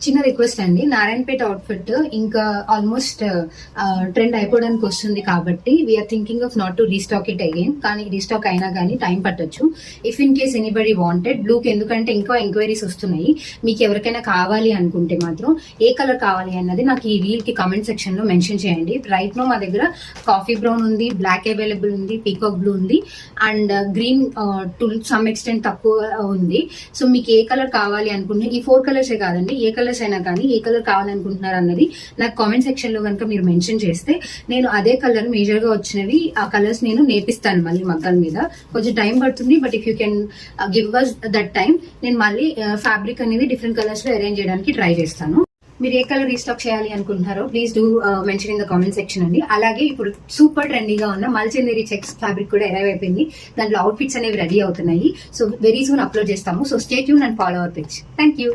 చిన్న రిక్వెస్ట్ అండి, నారాయణపేట అవుట్ఫిట్ ఇంకా ఆల్మోస్ట్ ట్రెండ్ అయిపోవడానికి వస్తుంది కాబట్టి we are thinking of not to restock it again. కానీ రీస్టాక్ అయినా కానీ టైం పట్టొచ్చు. If in case anybody wanted బ్లూకి, ఎందుకంటే ఇంకా ఎంక్వైరీస్ వస్తున్నాయి, మీకు ఎవరికైనా కావాలి అనుకుంటే మాత్రం ఏ కలర్ కావాలి అన్నది నాకు ఈ రీల్ కి కమెంట్ సెక్షన్ లో మెన్షన్ చేయండి. రైట్ నో మా దగ్గర కాఫీ బ్రౌన్ ఉంది, బ్లాక్ అవైలబుల్ ఉంది, పీకాక్ బ్లూ ఉంది and green to some extent తక్కువ ఉంది. సో మీకు ఏ కలర్ కావాలి అనుకుంటే, ఈ 4 కలర్సే కాదండి, ఏ కలర్స్ అయినా కానీ ఏ కలర్ కావాలనుకుంటున్నారు అన్నది నాకు కామెంట్ సెక్షన్ లో కనుక మీరు మెన్షన్ చేస్తే నేను అదే కలర్ మేజర్ గా వచ్చినవి ఆ కలర్స్ నేను నేర్పిస్తాను మళ్ళీ మగ్గల మీద. కొంచెం టైం పడుతుంది, but if you can give us that time, నేను మళ్ళీ ఫ్యాబ్రిక్ అనేది డిఫరెంట్ కలర్స్ లో అరేంజ్ చేయడానికి ట్రై చేస్తాను. మీరు ఏ కలర్ రీస్టాక్ చేయాలి అనుకుంటున్నారో please do mention in the comment section అండి. అలాగే ఇప్పుడు సూపర్ ట్రెండీగా ఉన్న మల్చందేరి చెక్స్ ఫ్యాబ్రిక్ కూడా అరైవ్ అయిపోయింది. దాంట్లో అవుట్ఫిట్స్ అనేవి రెడీ అవుతున్నాయి. సో వెరీ సూన్ అప్లోడ్ చేస్తాము. So stay tune and follow our page. Thank you.